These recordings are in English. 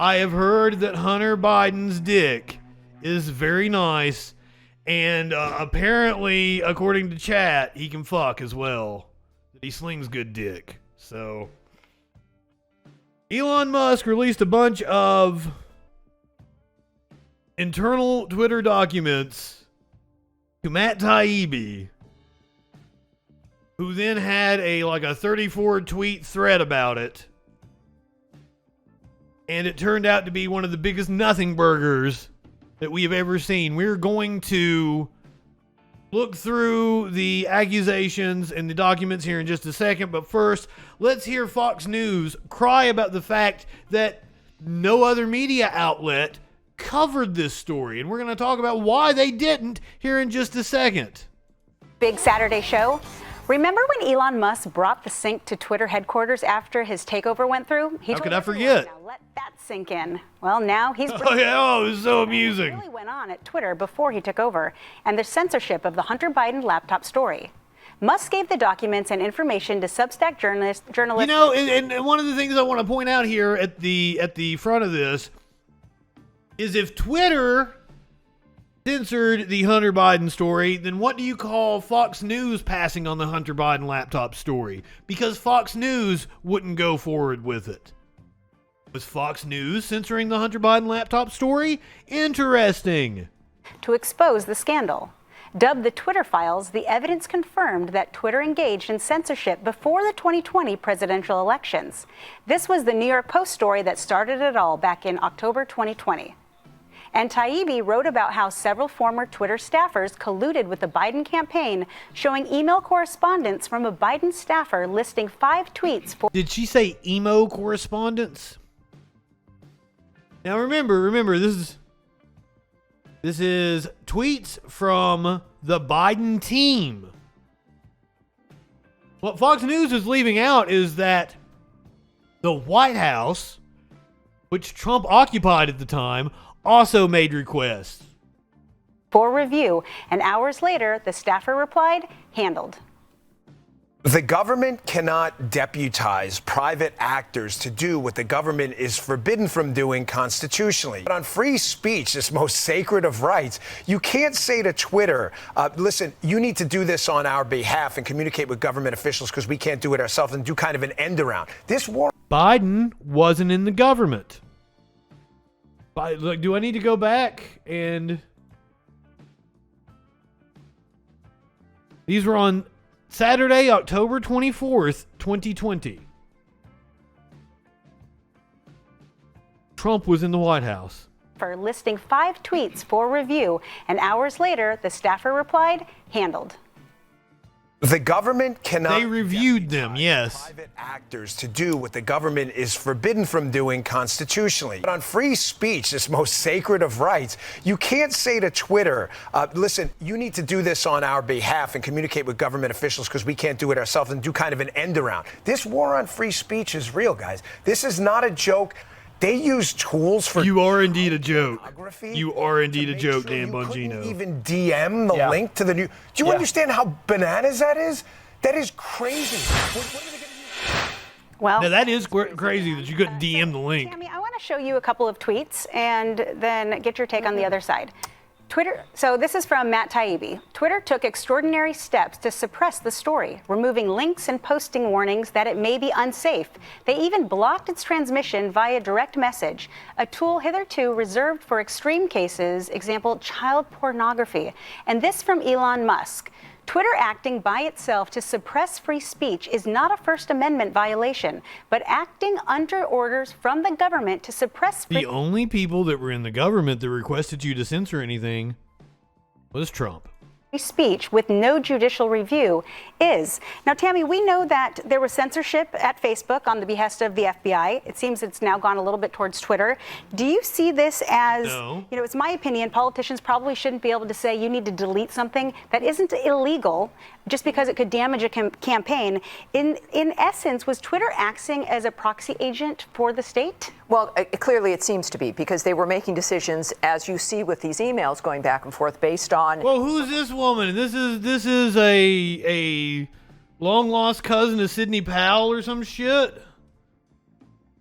I have heard that Hunter Biden's dick is very nice, and apparently, according to chat, he can fuck as well. He slings good dick. So, Elon Musk released a bunch of internal Twitter documents to Matt Taibbi, who then had a 34 tweet thread about it. And it turned out to be one of the biggest nothing burgers that we have ever seen. We're going to look through the accusations and the documents here in just a second. But first, let's hear Fox News cry about the fact that no other media outlet covered this story. And we're going to talk about why they didn't here in just a second. Big Saturday show. Remember when Elon Musk brought the sink to Twitter headquarters after his takeover went through? How could I forget? Now let that sink in. Well, now he's... Oh, yeah, it was so amusing. What really went on at Twitter before he took over, and the censorship of the Hunter Biden laptop story. Musk gave the documents and information to Substack journalists. You know, and one of the things I want to point out here at the front of this is if Twitter censored the Hunter Biden story, then what do you call Fox News passing on the Hunter Biden laptop story? Because Fox News wouldn't go forward with it. Was Fox News censoring the Hunter Biden laptop story? Interesting. To expose the scandal. Dubbed the Twitter files, the evidence confirmed that Twitter engaged in censorship before the 2020 presidential elections. This was the New York Post story that started it all back in October 2020. And Taibbi wrote about how several former Twitter staffers colluded with the Biden campaign, showing email correspondence from a Biden staffer listing 5 tweets for... Did she say emo correspondence? Now remember, this is tweets from the Biden team. What Fox News is leaving out is that the White House, which Trump occupied at the time, also made requests for review, and hours later, the staffer replied, handled. The government cannot deputize private actors to do what the government is forbidden from doing constitutionally. But on free speech, this most sacred of rights, you can't say to Twitter, listen, you need to do this on our behalf and communicate with government officials because we can't do it ourselves, and do kind of an end around. This war... Biden wasn't in the government. Look, do I need to go back and... These were on Saturday, October 24th, 2020. Trump was in the White House. For listing 5 tweets for review, and hours later, the staffer replied, handled. The government cannot... They reviewed them, yes. ...private actors to do what the government is forbidden from doing constitutionally. But on free speech, this most sacred of rights, you can't say to Twitter, listen, you need to do this on our behalf and communicate with government officials because we can't do it ourselves, and do kind of an end around. This war on free speech is real, guys. This is not a joke. They use tools for... You are indeed a joke. You are indeed a joke, Dan Bongino. Even DM the link to the new... Do you understand how bananas that is? That is crazy. What are they gonna use? Well, now that is crazy that you couldn't DM the link. Tammy, I want to show you a couple of tweets and then get your take on the other side. Twitter, so this is from Matt Taibbi. Twitter took extraordinary steps to suppress the story, removing links and posting warnings that it may be unsafe. They even blocked its transmission via direct message, a tool hitherto reserved for extreme cases, example, child pornography. And this from Elon Musk. Twitter acting by itself to suppress free speech is not a First Amendment violation, but acting under orders from the government to suppress free... The only people that were in the government that requested you to censor anything was Trump. Speech with no judicial review is. Now, Tammy, we know that there was censorship at Facebook on the behest of the FBI. It seems it's now gone a little bit towards Twitter. Do you see this as, No. You know, it's my opinion, politicians probably shouldn't be able to say you need to delete something that isn't illegal just because it could damage a campaign. In essence, was Twitter acting as a proxy agent for the state? Well, clearly it seems to be, because they were making decisions, as you see with these emails going back and forth, based on... Well, who's this woman? This is a long lost cousin of Sidney Powell or some shit.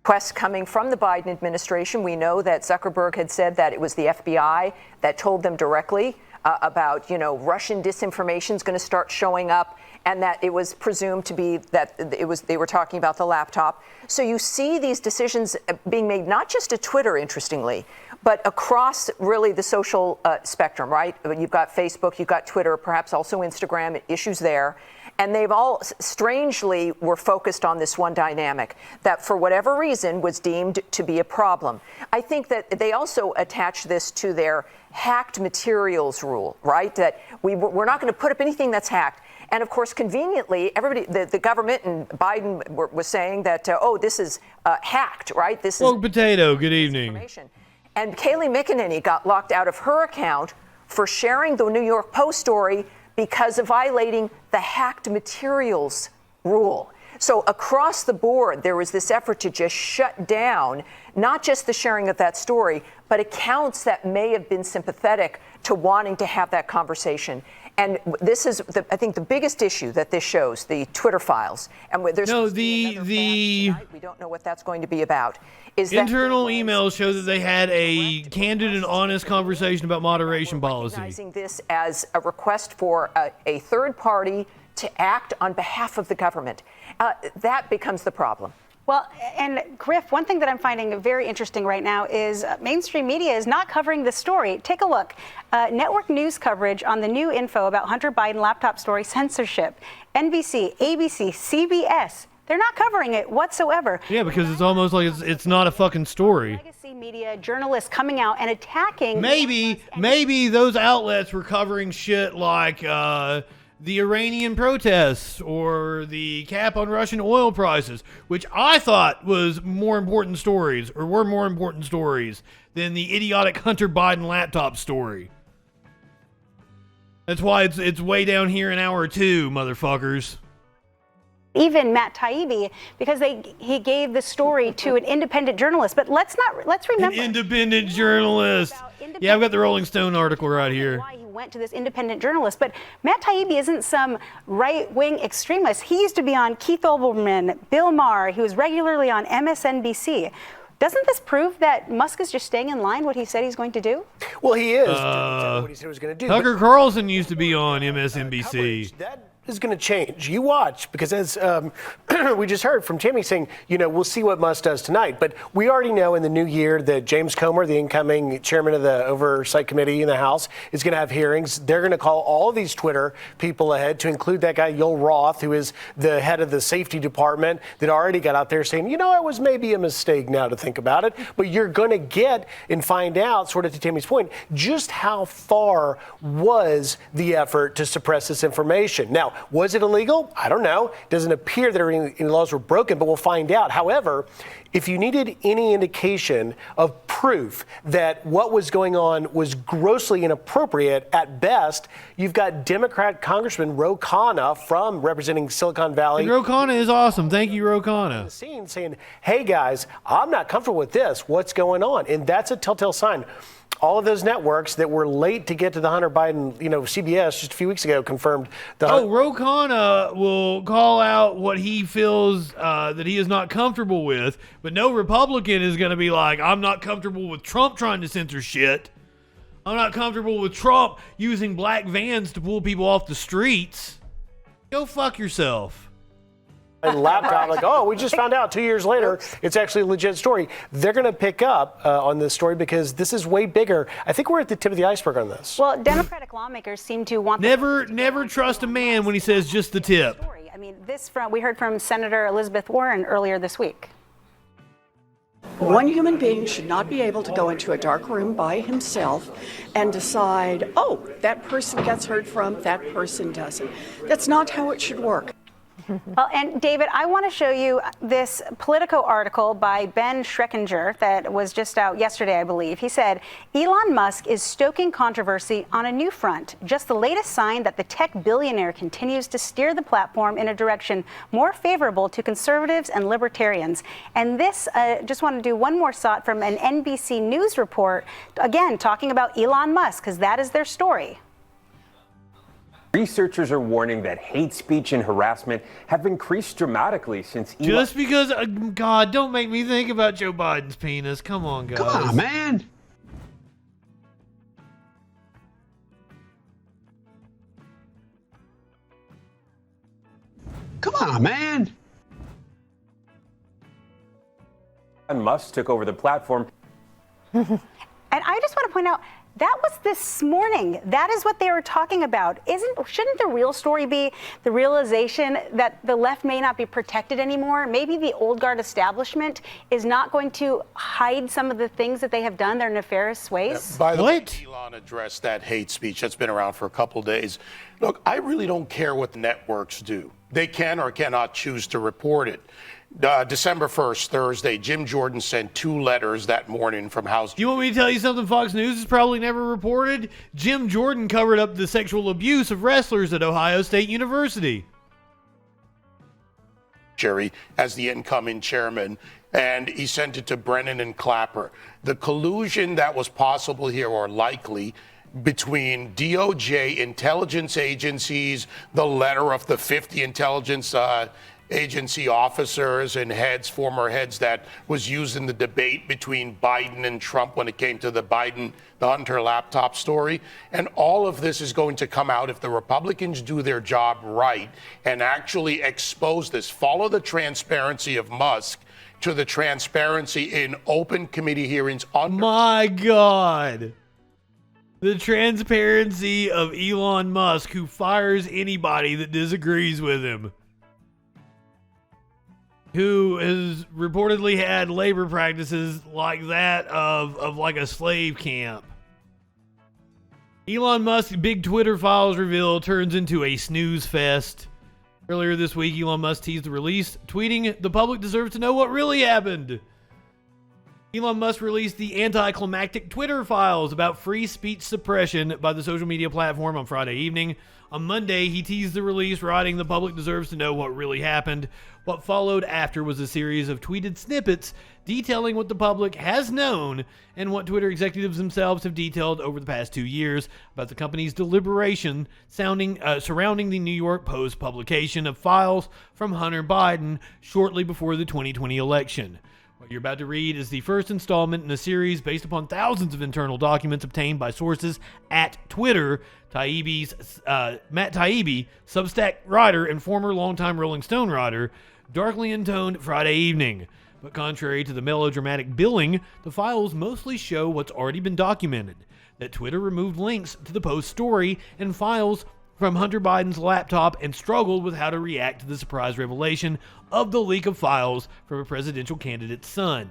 requests coming from the Biden administration. We know that Zuckerberg had said that it was the FBI that told them directly about, Russian disinformation is going to start showing up, and that it was presumed to be that they were talking about the laptop. So you see these decisions being made, not just at Twitter, interestingly, but across really the social spectrum, right? You've got Facebook, you've got Twitter, perhaps also Instagram, issues there. And they've all strangely were focused on this one dynamic that for whatever reason was deemed to be a problem. I think that they also attach this to their hacked materials rule, right? That we're not going to put up anything that's hacked. And of course, conveniently, everybody, the government and Biden was saying that, this is hacked, right? This is potato. Good evening. And Kayleigh McEnany got locked out of her account for sharing the New York Post story because of violating the hacked materials rule. So across the board, there was this effort to just shut down not just the sharing of that story, but accounts that may have been sympathetic to wanting to have that conversation. And this is, I think, the biggest issue that this shows, the Twitter files. And there's we don't know what that's going to be about. Is internal emails show that they had a candid and honest conversation about moderation policy. Recognizing this as a request for a third party to act on behalf of the government. That becomes the problem. Well, and Griff, one thing that I'm finding very interesting right now is mainstream media is not covering the story. Take a look. Network news coverage on the new info about Hunter Biden laptop story censorship. NBC, ABC, CBS. They're not covering it whatsoever. Yeah, because it's almost like it's not a fucking story. Legacy media journalists coming out and attacking. Maybe those outlets were covering shit like the Iranian protests or the cap on Russian oil prices, which I thought was more important stories, or were more important stories than the idiotic Hunter Biden laptop story. That's why it's way down here in hour 2, motherfuckers. Even Matt Taibbi, because he gave the story to an independent journalist. But let's remember. An independent journalist. Yeah, I've got the Rolling Stone article right here. Why he went to this independent journalist. But Matt Taibbi isn't some right-wing extremist. He used to be on Keith Olbermann, Bill Maher. He was regularly on MSNBC. Doesn't this prove that Musk is just staying in line what he said he's going to do? Well, he is doing exactly what he said he was going to do. Tucker Carlson used to be on MSNBC. That is going to change. You watch, because as we just heard from Timmy saying, we'll see what Musk does tonight. But we already know in the new year that James Comer, the incoming chairman of the Oversight Committee in the House, is going to have hearings. They're going to call all of these Twitter people ahead, to include that guy, Yoel Roth, who is the head of the safety department, that already got out there saying, it was maybe a mistake now to think about it. But you're going to get and find out, sort of to Timmy's point, just how far was the effort to suppress this information. Now, was it illegal? I don't know. It doesn't appear that any laws were broken, but we'll find out. However, if you needed any indication of proof that what was going on was grossly inappropriate at best, you've got Democrat Congressman Ro Khanna from representing Silicon Valley. And Ro Khanna is awesome. Thank you, Ro Khanna. The scene saying, hey guys, I'm not comfortable with this. What's going on? And that's a telltale sign. All of those networks that were late to get to the Hunter Biden, CBS just a few weeks ago confirmed Ro Khanna will call out what he feels that he is not comfortable with, but no Republican is going to be like, I'm not comfortable with Trump trying to censor shit. I'm not comfortable with Trump using black vans to pull people off the streets. Go fuck yourself. And laptop, like, we just found out 2 years later, it's actually a legit story. They're going to pick up on this story because this is way bigger. I think we're at the tip of the iceberg on this. Well, Democratic lawmakers seem to want never trust a man when he says just the tip. I mean, we heard from Senator Elizabeth Warren earlier this week. One human being should not be able to go into a dark room by himself and decide, that person gets heard from, that person doesn't. That's not how it should work. Well, and David, I want to show you this Politico article by Ben Schreckinger that was just out yesterday, I believe. He said, Elon Musk is stoking controversy on a new front, just the latest sign that the tech billionaire continues to steer the platform in a direction more favorable to conservatives and libertarians. And this, just want to do one more thought from an NBC News report, again, talking about Elon Musk, because that is their story. Researchers are warning that hate speech and harassment have increased dramatically since Elon... Just because, God, don't make me think about Joe Biden's penis. Come on, guys. Come on, man. Come on, man. Musk took over the platform. And I just want to point out, that was this morning. That is what they were talking about. Shouldn't the real story be the realization that the left may not be protected anymore? Maybe the old guard establishment is not going to hide some of the things that they have done, their nefarious ways? By the way, Elon addressed that hate speech that's been around for a couple days. Look, I really don't care what the networks do. They can or cannot choose to report it. December 1st, Thursday, Jim Jordan sent 2 letters that morning from House. You want me to tell you something Fox News has probably never reported? Jim Jordan covered up the sexual abuse of wrestlers at Ohio State University. Jerry, as the incoming chairman, and he sent it to Brennan and Clapper. The collusion that was possible here, or likely, between DOJ intelligence agencies, the letter of the 50 intelligence agency officers and heads, former heads, that was used in the debate between Biden and Trump when it came to the Hunter laptop story. And all of this is going to come out if the Republicans do their job right and actually expose this. Follow the transparency of Musk to the transparency in open committee hearings. My God. The transparency of Elon Musk, who fires anybody that disagrees with him, who has reportedly had labor practices like that of like a slave camp. Elon Musk's big Twitter files reveal turns into a snooze fest. Earlier this week, Elon Musk teased the release, tweeting, "The public deserves to know what really happened." Elon Musk released the anticlimactic Twitter files about free speech suppression by the social media platform on Friday evening. On Monday, he teased the release, writing, "The public deserves to know what really happened." What followed after was a series of tweeted snippets detailing what the public has known and what Twitter executives themselves have detailed over the past 2 years about the company's deliberation surrounding the New York Post publication of files from Hunter Biden shortly before the 2020 election. What you're about to read is the first installment in a series based upon thousands of internal documents obtained by sources at Twitter. Matt Taibbi, Substack writer and former longtime Rolling Stone writer, darkly intoned Friday evening. But contrary to the melodramatic billing, the files mostly show what's already been documented, that Twitter removed links to the Post story and files from Hunter Biden's laptop and struggled with how to react to the surprise revelation of the leak of files from a presidential candidate's son.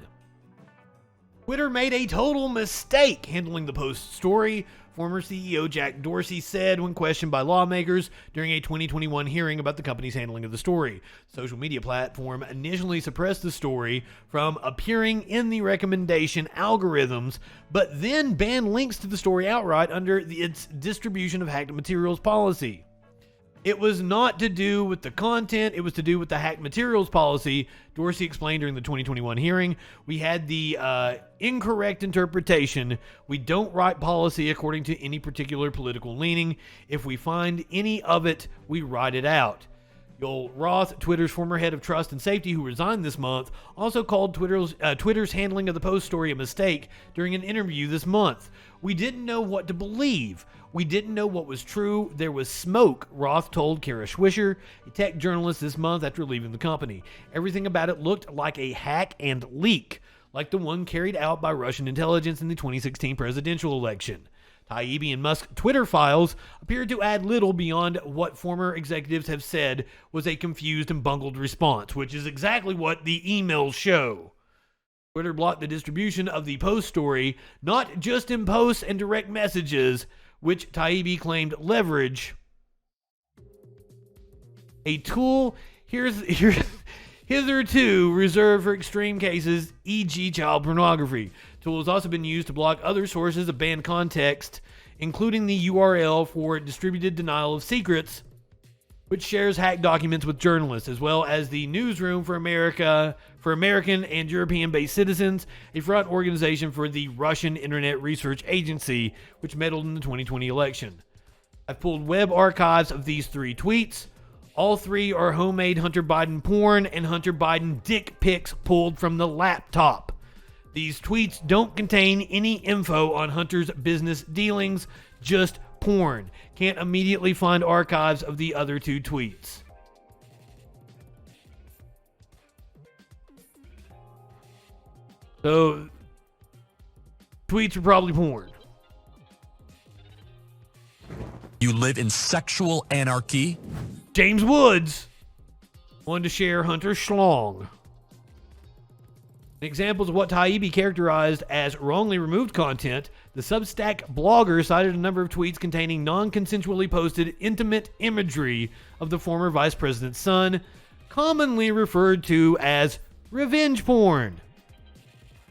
Twitter made a total mistake handling the Post story, former CEO Jack Dorsey said when questioned by lawmakers during a 2021 hearing about the company's handling of the story. The social media platform initially suppressed the story from appearing in the recommendation algorithms, but then banned links to the story outright under its distribution of hacked materials policy. It was not to do with the content, it was to do with the hacked materials policy, Dorsey explained during the 2021 hearing. "We had the incorrect interpretation. We don't write policy according to any particular political leaning. If we find any of it, we write it out." Joel Roth, Twitter's former head of trust and safety, who resigned this month, also called Twitter's handling of the Post story a mistake during an interview this month. "We didn't know what to believe. We didn't know what was true. There was smoke," Roth told Kara Swisher, a tech journalist, this month after leaving the company. "Everything about it looked like a hack and leak, like the one carried out by Russian intelligence in the 2016 presidential election." Taibbi and Musk's Twitter files appeared to add little beyond what former executives have said was a confused and bungled response, which is exactly what the emails show. Twitter blocked the distribution of the Post story, not just in posts and direct messages, which Taibbi claimed leverage a tool hitherto reserved for extreme cases, e.g. child pornography. The tool has also been used to block other sources of banned context, including the URL for distributed denial of secrets, which shares hacked documents with journalists, as well as the Newsroom for American and European-based citizens, a front organization for the Russian Internet Research Agency, which meddled in the 2020 election. I've pulled web archives of these 3 tweets. All 3 are homemade Hunter Biden porn and Hunter Biden dick pics pulled from the laptop. These tweets don't contain any info on Hunter's business dealings, just porn. Can't immediately find archives of the other 2 tweets. So, tweets are probably porn. You live in sexual anarchy? James Woods wanted to share Hunter schlong. Examples of what Taibbi characterized as wrongly removed content, the Substack blogger cited a number of tweets containing non-consensually posted intimate imagery of the former vice president's son, commonly referred to as revenge porn.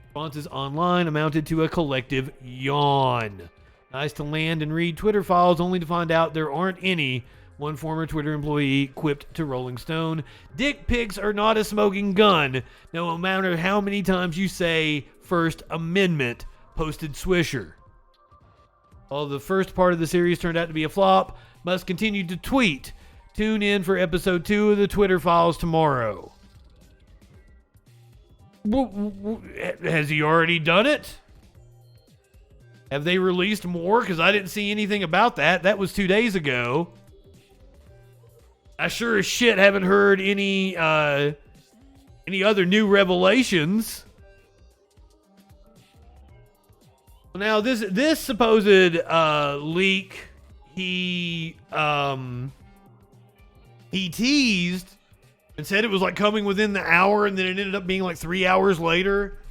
Responses online amounted to a collective yawn. Nice to land and read Twitter files only to find out there aren't any. One former Twitter employee quipped to Rolling Stone, "Dick pics are not a smoking gun, no matter how many times you say First Amendment," posted Swisher. Although the first part of the series turned out to be a flop, Musk continued to tweet. Tune in for episode 2 of the Twitter files tomorrow. Has he already done it? Have they released more? Because I didn't see anything about that. That was 2 days ago. I sure as shit haven't heard any other new revelations. Now this supposed leak he teased and said it was like coming within the hour, and then it ended up being like 3 hours later,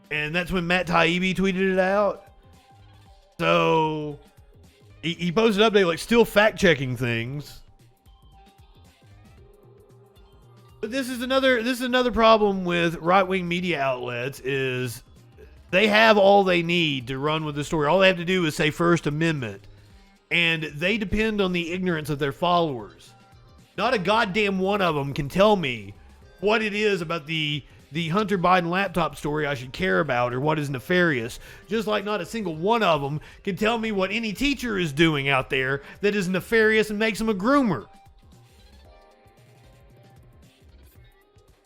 and that's when Matt Taibbi tweeted it out. So he posted an update like still fact checking things. But this is another problem with right-wing media outlets is they have all they need to run with the story. All they have to do is say First Amendment. And they depend on the ignorance of their followers. Not a goddamn one of them can tell me what it is about the Hunter Biden laptop story I should care about or what is nefarious. Just like not a single one of them can tell me what any teacher is doing out there that is nefarious and makes them a groomer.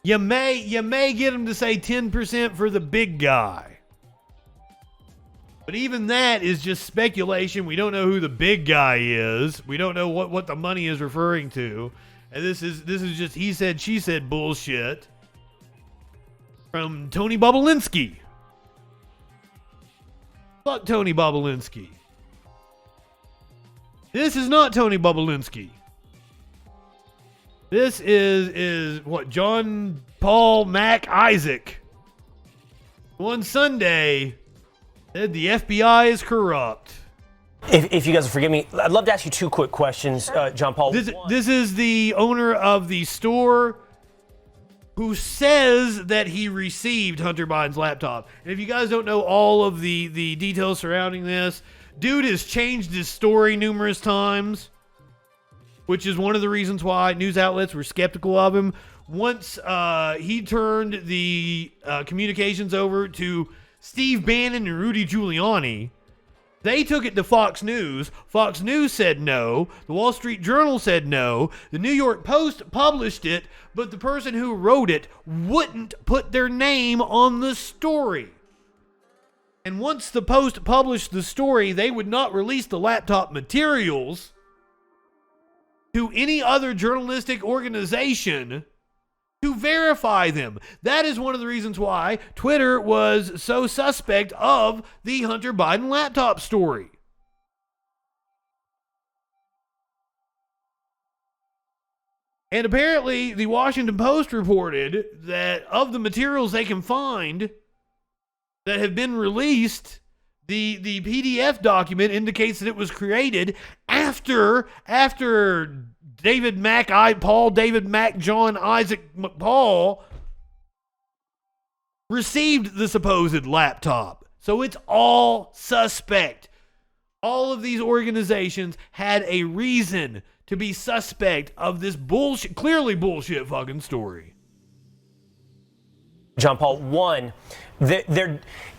You may get them to say 10% for the big guy. But even that is just speculation. We don't know who the big guy is. We don't know what the money is referring to. And this is just he said, she said bullshit from Tony Bobulinski. Fuck Tony Bobulinski. This is not Tony Bobulinski. This is what John Paul Mac Isaac. One Sunday said the FBI is corrupt. If you guys will forgive me, I'd love to ask you 2 quick questions, John Paul. This is the owner of the store who says that he received Hunter Biden's laptop. And if you guys don't know all of the details surrounding this, dude has changed his story numerous times, which is one of the reasons why news outlets were skeptical of him. Once he turned the communications over to Steve Bannon and Rudy Giuliani, they took it to Fox News. Fox News said no. The Wall Street Journal said no. The New York Post published it, but the person who wrote it wouldn't put their name on the story. And once the Post published the story, they would not release the laptop materials to any other journalistic organization to verify them. That is one of the reasons why Twitter was so suspect of the Hunter Biden laptop story. And apparently the Washington Post reported that of the materials they can find that have been released, the PDF document indicates that it was created after David Mack, David Mack, John Isaac McPaul received the supposed laptop. So it's all suspect. All of these organizations had a reason to be suspect of this bullshit, clearly bullshit fucking story. John Paul, one,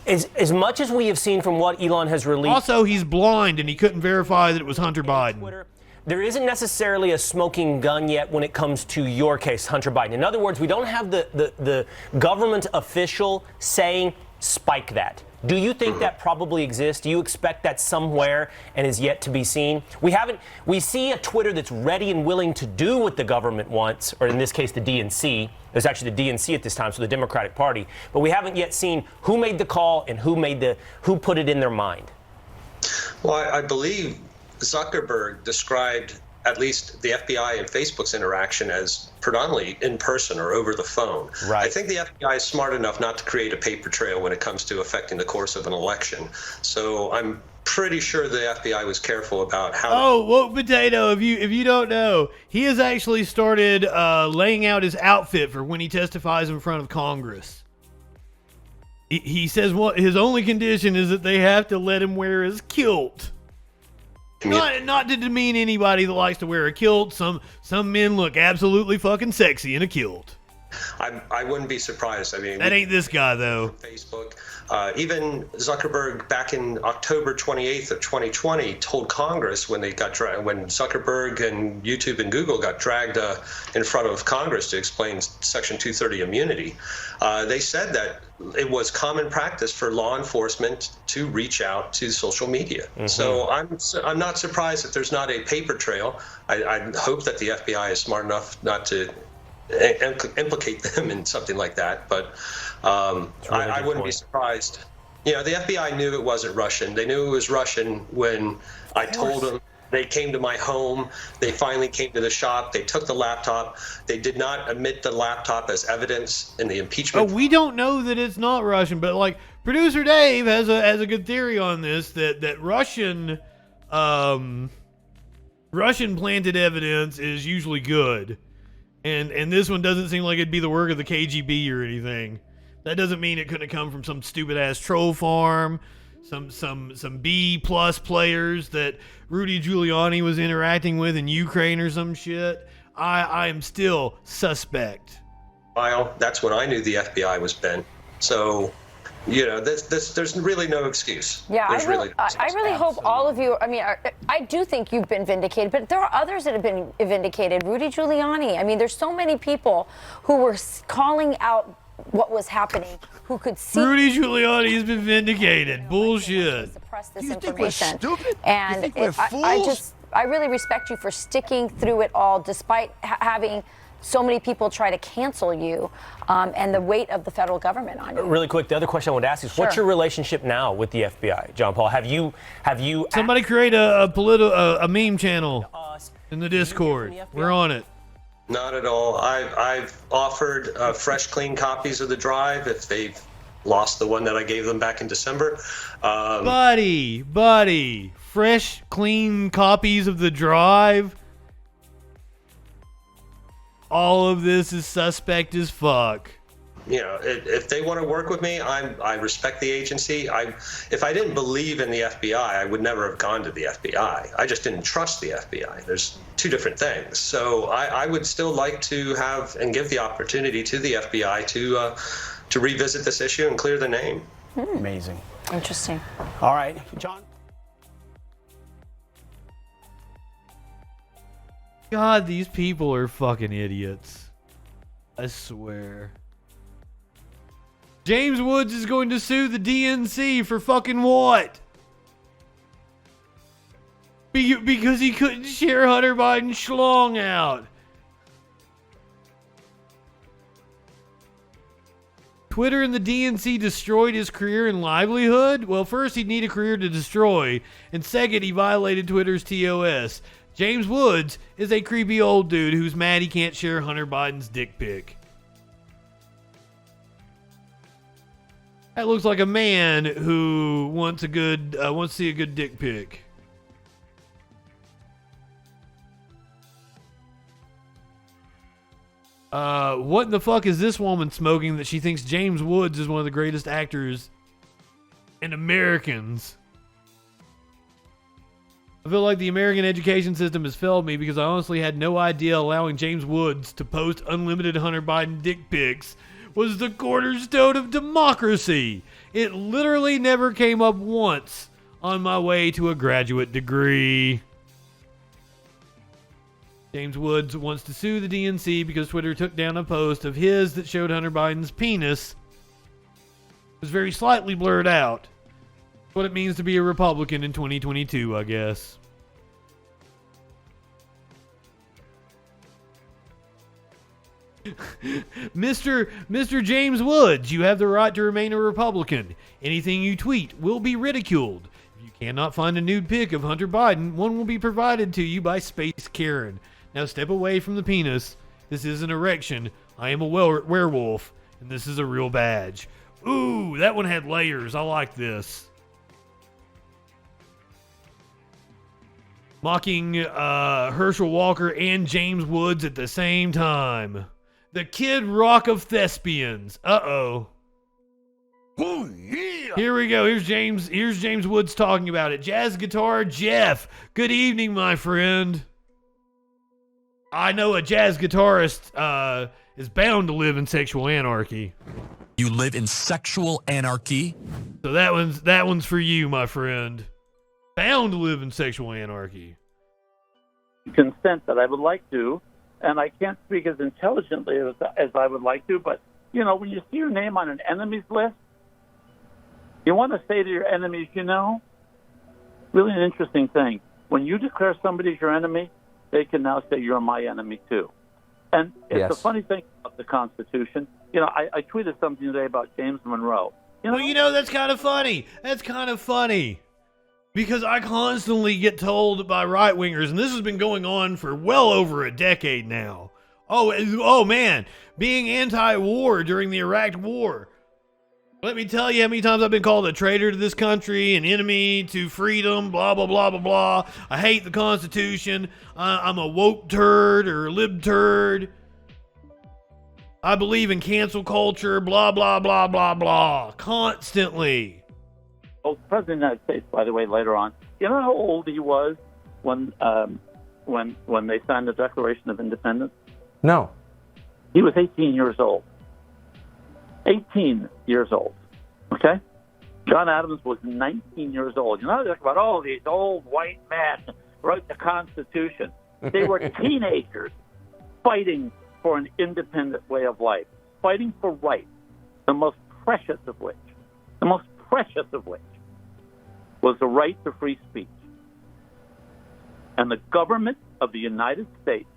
As much as we have seen from what Elon has released. Also, he's blind and he couldn't verify that it was Hunter Biden. Twitter, there isn't necessarily a smoking gun yet when it comes to your case, Hunter Biden. In other words, we don't have the government official saying, spike that. Do you think that probably exists? Do you expect that somewhere and is yet to be seen? We see a Twitter that's ready and willing to do what the government wants, or in this case, the DNC. There's actually the DNC at this time, so the Democratic Party. But we haven't yet seen who made the call and who put it in their mind. Well, I believe Zuckerberg described at least the FBI and Facebook's interaction as predominantly in person or over the phone. Right. I think the FBI is smart enough not to create a paper trail when it comes to affecting the course of an election. So I'm pretty sure the FBI was careful about how. Oh, woke potato! If you don't know, he has actually started laying out his outfit for when he testifies in front of Congress. He says his only condition is that they have to let him wear his kilt. Not to demean anybody that likes to wear a kilt. Some men look absolutely fucking sexy in a kilt. I wouldn't be surprised. I mean, that ain't this guy though. Facebook, even Zuckerberg back in October 28th of 2020 told Congress when Zuckerberg and YouTube and Google got dragged in front of Congress to explain Section 230 immunity. They said that it was common practice for law enforcement to reach out to social media. Mm-hmm. So I'm not surprised that there's not a paper trail. I hope that the FBI is smart enough not to implicate them in something like that, but I wouldn't be surprised. The FBI knew it wasn't Russian. They knew it was Russian when I told them. They came to my home. They finally came to the shop. They took the laptop. They did not admit the laptop as evidence in the impeachment. Oh, we don't know that it's not Russian, but like producer Dave has a good theory on this that Russian planted evidence is usually good. And this one doesn't seem like it'd be the work of the KGB or anything. That doesn't mean it couldn't have come from some stupid ass troll farm, some B+ players that Rudy Giuliani was interacting with in Ukraine or some shit. I am still suspect. Well, that's when I knew the FBI was bent. So, there's really no excuse. Yeah, I really hope all of you, I do think you've been vindicated, but there are others that have been vindicated. Rudy Giuliani. I mean, there's so many people who were calling out what was happening, who could see. Rudy Giuliani has been vindicated. Bullshit. Suppress this information. And I really respect you for sticking through it all, despite having so many people try to cancel you, and the weight of the federal government on you. Really quick, the other question I want to ask is, what's your relationship now with the FBI, John Paul? Have you? Somebody create a meme channel in the Discord. We're on it. Not at all. I've offered fresh, clean copies of the drive if they've lost the one that I gave them back in December. Buddy, fresh, clean copies of the drive. All of this is suspect as fuck. If they want to work with me, I respect the agency. If I didn't believe in the FBI, I would never have gone to the FBI. I just didn't trust the FBI. There's two different things. So I would still like to have and give the opportunity to the FBI to revisit this issue and clear the name. Amazing. Interesting. All right, John. God, these people are fucking idiots. I swear. James Woods is going to sue the DNC for fucking what? Because he couldn't share Hunter Biden's schlong out. Twitter and the DNC destroyed his career and livelihood? Well, first, he'd need a career to destroy. And second, he violated Twitter's TOS. James Woods is a creepy old dude who's mad he can't share Hunter Biden's dick pic. That looks like a man who wants to see a good dick pic. What in the fuck is this woman smoking that she thinks James Woods is one of the greatest actors in Americans? I feel like the American education system has failed me because I honestly had no idea allowing James Woods to post unlimited Hunter Biden dick pics was the cornerstone of democracy. It literally never came up once on my way to a graduate degree. James Woods wants to sue the DNC because Twitter took down a post of his that showed Hunter Biden's penis. It was very slightly blurred out. What it means to be a Republican in 2022, I guess. Mr. James Woods, you have the right to remain a Republican. Anything you tweet will be ridiculed. If you cannot find a nude pic of Hunter Biden, one will be provided to you by Space Karen. Now step away from the penis. This is an erection. I am a werewolf, and this is a real badge. Ooh, that one had layers. I like this. Mocking Herschel Walker and James Woods at the same time. The Kid Rock of thespians. Uh-oh. Oh, yeah. Here we go. Here's James Woods talking about it. Jazz guitar Jeff. Good evening, my friend. I know a jazz guitarist is bound to live in sexual anarchy. You live in sexual anarchy? So that one's for you, my friend. Bound to live in sexual anarchy. Consent that I would like to, and I can't speak as intelligently as I would like to, but, you know, when you see your name on an enemies list, you want to say to your enemies, you know, really an interesting thing. When you declare somebody as your enemy, they can now say you're my enemy too. And it's a funny thing about the Constitution. You know, I tweeted something today about James Monroe. Well, you know, that's kind of funny. That's kind of funny. Because I constantly get told by right-wingers, and this has been going on for well over a decade now. Oh man, being anti-war during the Iraq War. Let me tell you how many times I've been called a traitor to this country, an enemy to freedom, blah, blah, blah, blah, blah. I hate the Constitution. I'm a woke turd or a lib turd. I believe in cancel culture, blah, blah, blah, blah, blah. Constantly. Oh, President of the United States, by the way, later on. You know how old he was when they signed the Declaration of Independence? No. He was 18 years old. 18 years old. Okay? John Adams was 19 years old. You know, they talk about, these old white men wrote the Constitution. They were teenagers fighting for an independent way of life, fighting for rights, the most precious of which was the right to free speech. And the government of the United States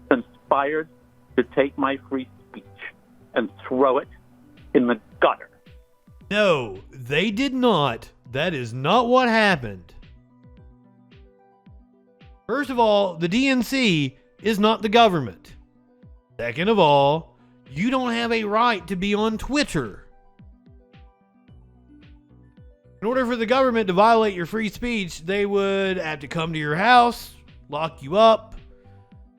conspired to take my free speech and throw it in the gutter. No, they did not. That is not what happened. First of all, the DNC is not the government. Second of all, you don't have a right to be on Twitter. In order for the government to violate your free speech, they would have to come to your house, lock you up,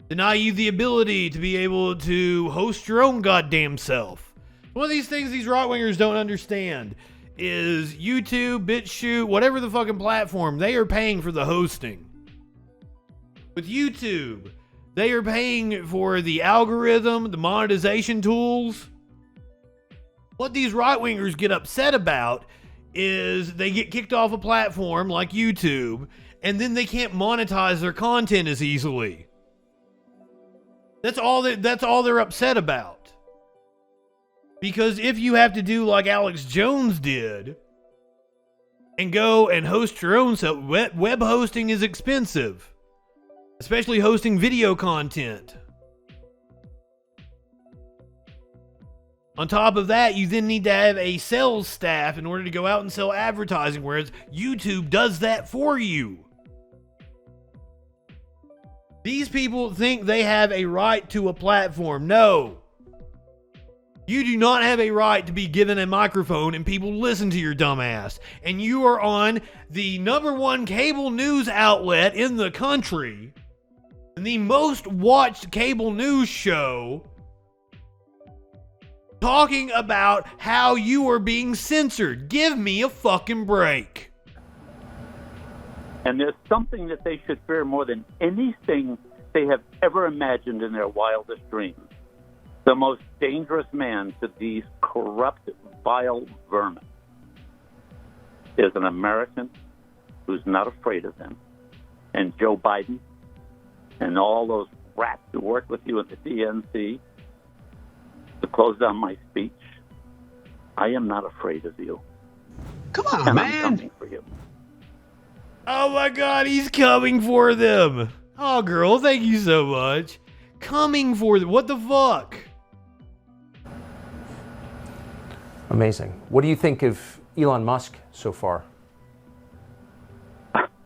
deny you the ability to be able to host your own goddamn self. One of these things these right-wingers don't understand is YouTube, BitChute, whatever the fucking platform, they are paying for the hosting. With YouTube, they are paying for the algorithm, the monetization tools. What these right-wingers get upset about is they get kicked off a platform like YouTube, and then they can't monetize their content as easily. That's all they're upset about. Because if you have to do like Alex Jones did and go and host your own self, web hosting is expensive, especially hosting video content. On top of that, you then need to have a sales staff in order to go out and sell advertising, whereas YouTube does that for you. These people think they have a right to a platform. No. You do not have a right to be given a microphone and people listen to your dumb ass. And you are on the #1 cable news outlet in the country, and the most watched cable news show, talking about how you are being censored. Give me a fucking break. And there's something that they should fear more than anything they have ever imagined in their wildest dreams. The most dangerous man to these corrupt, vile vermin is an American who's not afraid of them. And Joe Biden and all those rats who work with you at the DNC, to close down my speech, I am not afraid of you. Come on, and man. I'm coming for you. Oh my God, he's coming for them. Oh, girl, thank you so much. Coming for them. What the fuck? Amazing. What do you think of Elon Musk so far?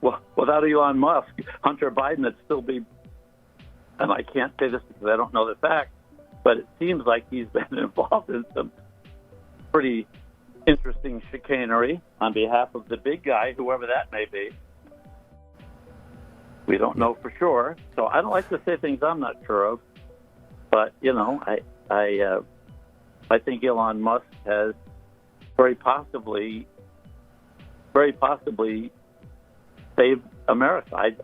Well, without Elon Musk, Hunter Biden would still be, and I can't say this because I don't know the facts, but it seems like he's been involved in some pretty interesting chicanery on behalf of the big guy, whoever that may be. We don't know for sure, so I don't like to say things I'm not sure of. But you know, I think Elon Musk has very possibly saved America.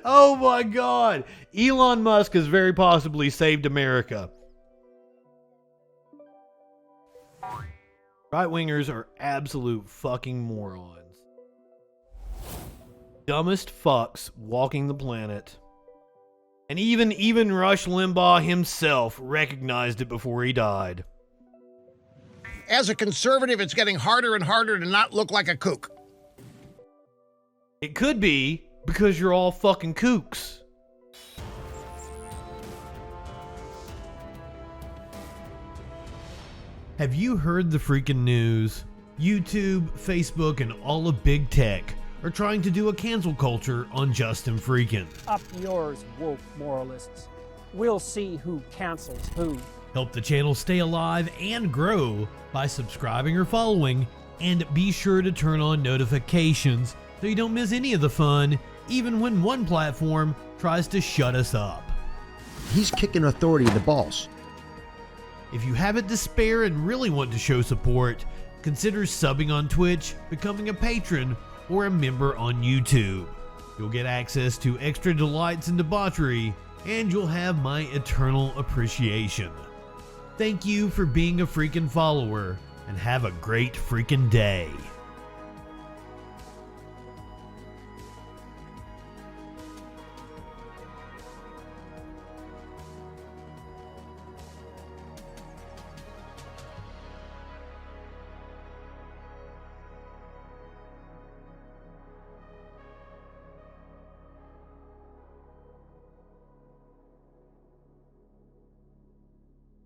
Oh my God, Elon Musk has very possibly saved America. Right-wingers are absolute fucking morons. Dumbest fucks walking the planet. And even Rush Limbaugh himself recognized it before he died. As a conservative, it's getting harder and harder to not look like a kook. It could be because you're all fucking kooks. Have you heard the freaking news? YouTube, Facebook, and all of big tech are trying to do a cancel culture on JustinFREAKIN. Up yours, woke moralists. We'll see who cancels who. Help the channel stay alive and grow by subscribing or following, and be sure to turn on notifications so you don't miss any of the fun, even when one platform tries to shut us up. He's kicking authority in the balls. If you have it to spare and really want to show support, consider subbing on Twitch, becoming a patron, or a member on YouTube. You'll get access to extra delights and debauchery, and you'll have my eternal appreciation. Thank you for being a freaking follower, and have a great freaking day.